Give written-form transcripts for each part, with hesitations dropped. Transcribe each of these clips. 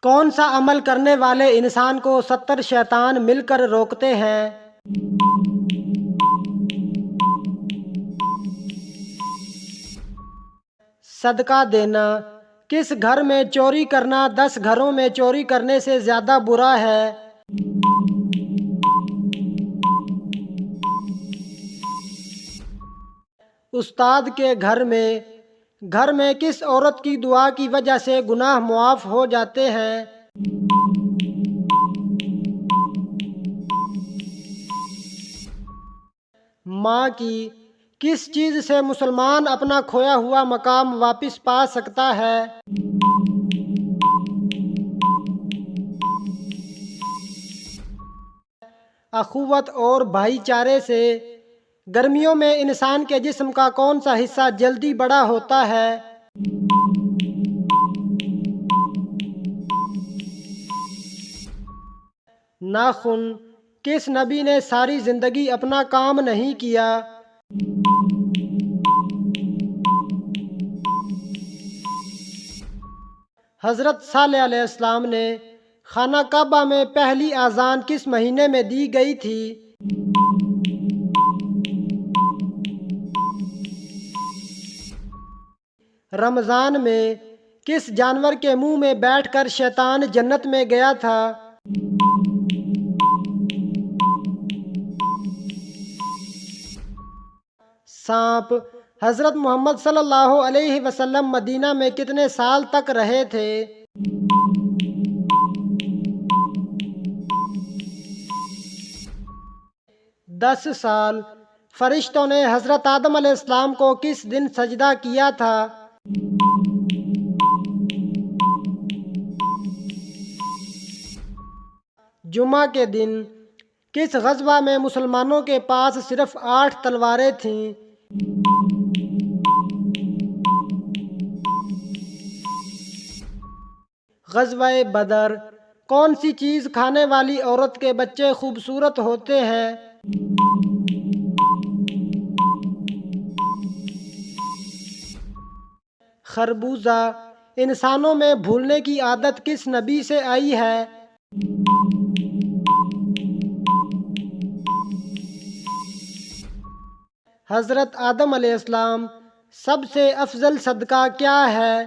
کون سا عمل کرنے والے انسان کو 70 شیطان مل کر روکتے ہیں؟ صدقہ دینا۔ کس گھر میں چوری کرنا 10 گھروں میں چوری کرنے سے زیادہ برا ہے؟ استاد کے گھر میں کس عورت کی دعا کی وجہ سے گناہ معاف ہو جاتے ہیں؟ ماں کی۔ کس چیز سے مسلمان اپنا کھویا ہوا مقام واپس پا سکتا ہے؟ اخوت اور بھائی چارے سے۔ گرمیوں میں انسان کے جسم کا کون سا حصہ جلدی بڑا ہوتا ہے؟ ناخن۔ کس نبی نے ساری زندگی اپنا کام نہیں کیا؟ حضرت صالح علیہ السلام نے خانہ کعبہ میں پہلی اذان کس مہینے میں دی گئی تھی؟ رمضان میں۔ کس جانور کے منہ میں بیٹھ کر شیطان جنت میں گیا تھا؟ سانپ۔ حضرت محمد صلی اللہ علیہ وسلم مدینہ میں کتنے سال تک رہے تھے؟ 10 سال۔ فرشتوں نے حضرت آدم علیہ السلام کو کس دن سجدہ کیا تھا؟ جمعہ کے دن۔ کس غزوہ میں مسلمانوں کے پاس صرف 8 تلواریں تھیں؟ غزوہ بدر۔ کون سی چیز کھانے والی عورت کے بچے خوبصورت ہوتے ہیں؟ خربوزہ۔ انسانوں میں بھولنے کی عادت کس نبی سے آئی ہے؟ حضرت آدم علیہ السلام۔ سب سے افضل صدقہ کیا ہے؟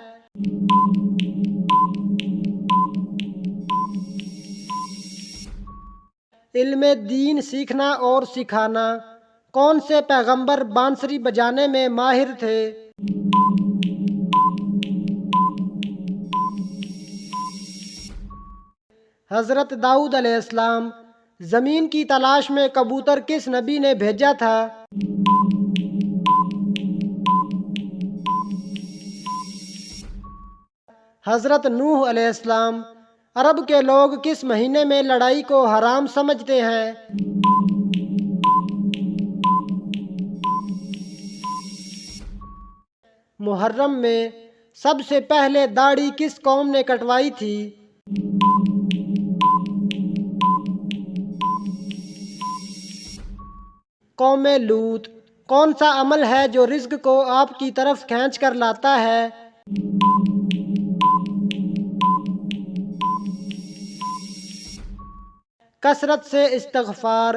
علم دین سیکھنا اور سکھانا۔ کون سے پیغمبر بانسری بجانے میں ماہر تھے؟ حضرت داؤد علیہ السلام۔ زمین کی تلاش میں کبوتر کس نبی نے بھیجا تھا؟ حضرت نوح علیہ السلام۔ عرب کے لوگ کس مہینے میں لڑائی کو حرام سمجھتے ہیں؟ محرم میں۔ سب سے پہلے داڑھی کس قوم نے کٹوائی تھی؟ قوم لوط۔ کون سا عمل ہے جو رزق کو آپ کی طرف کھینچ کر لاتا ہے؟ کثرت سے استغفار۔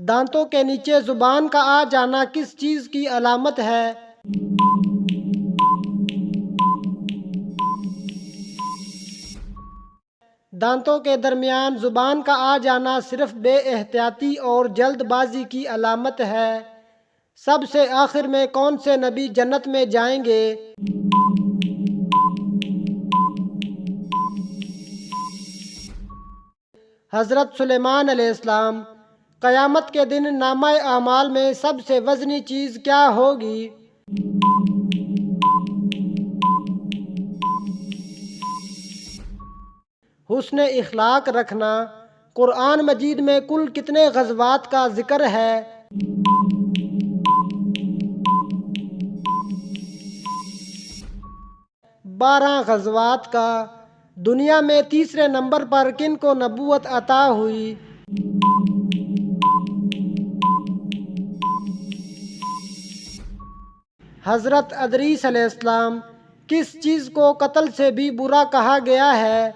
دانتوں کے نیچے زبان کا آ جانا کس چیز کی علامت ہے؟ دانتوں کے درمیان زبان کا آ جانا صرف بے احتیاطی اور جلد بازی کی علامت ہے۔ سب سے آخر میں کون سے نبی جنت میں جائیں گے؟ حضرت سلیمان علیہ السلام۔ قیامت کے دن نامہ اعمال میں سب سے وزنی چیز کیا ہوگی؟ حسن اخلاق رکھنا۔ قرآن مجید میں کل کتنے غزوات کا ذکر ہے؟ 12 غزوات کا۔ دنیا میں تیسرے نمبر پر کن کو نبوت عطا ہوئی؟ حضرت ادریس علیہ السلام۔ کس چیز کو قتل سے بھی برا کہا گیا ہے؟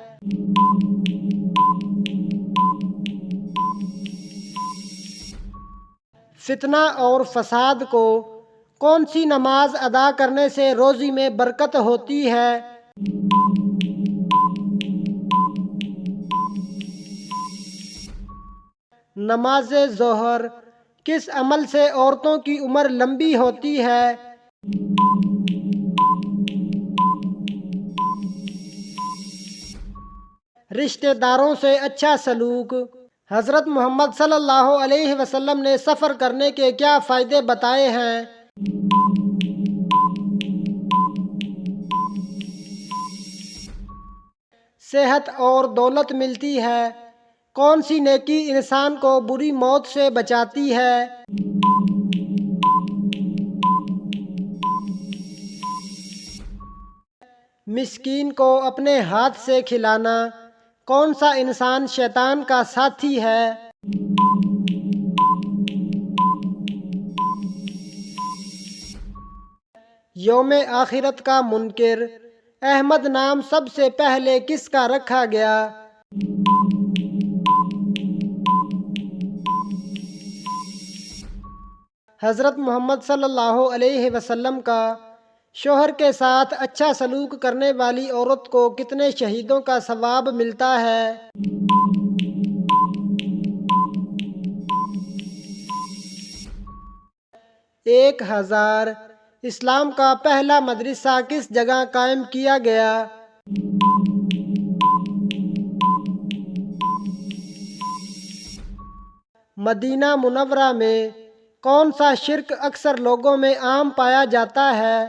فتنہ اور فساد کو کون سی نماز ادا کرنے سے روزی میں برکت ہوتی ہے؟ نماز ظہر۔ کس عمل سے عورتوں کی عمر لمبی ہوتی ہے؟ رشتہ داروں سے اچھا سلوک۔ حضرت محمد صلی اللہ علیہ وسلم نے سفر کرنے کے کیا فائدے بتائے ہیں؟ صحت اور دولت ملتی ہے۔ کون سی نیکی انسان کو بری موت سے بچاتی ہے؟ مسکین کو اپنے ہاتھ سے کھلانا۔ کون سا انسان شیطان کا ساتھی ہے؟ یوم آخرت کا منکر۔ احمد نام سب سے پہلے کس کا رکھا گیا؟ حضرت محمد صلی اللہ علیہ وسلم کا شوہر کے ساتھ اچھا سلوک کرنے والی عورت کو کتنے شہیدوں کا ثواب ملتا ہے؟ 1000۔ اسلام کا پہلا مدرسہ کس جگہ قائم کیا گیا؟ مدینہ منورہ میں۔ کون سا شرک اکثر لوگوں میں عام پایا جاتا ہے؟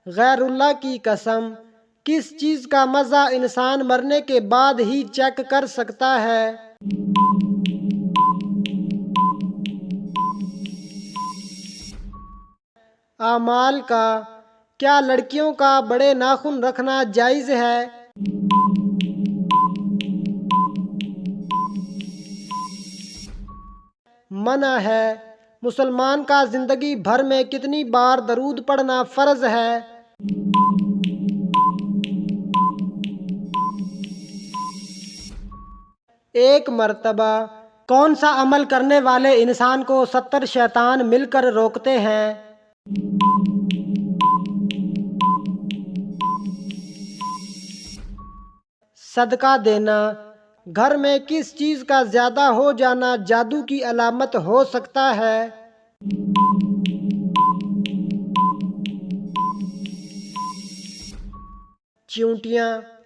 غیر اللہ کی قسم۔ کس چیز کا مزہ انسان مرنے کے بعد ہی چیک کر سکتا ہے؟ اعمال کا۔ کیا لڑکیوں کا بڑے ناخن رکھنا جائز ہے؟ منع ہے۔ مسلمان کا زندگی بھر میں کتنی بار درود پڑھنا فرض ہے؟ ایک مرتبہ۔ کون سا عمل کرنے والے انسان کو 70 شیطان مل کر روکتے ہیں؟ صدقہ دینا۔ گھر میں کس چیز کا زیادہ ہو جانا جادو کی علامت ہو سکتا ہے؟ چیونٹیاں۔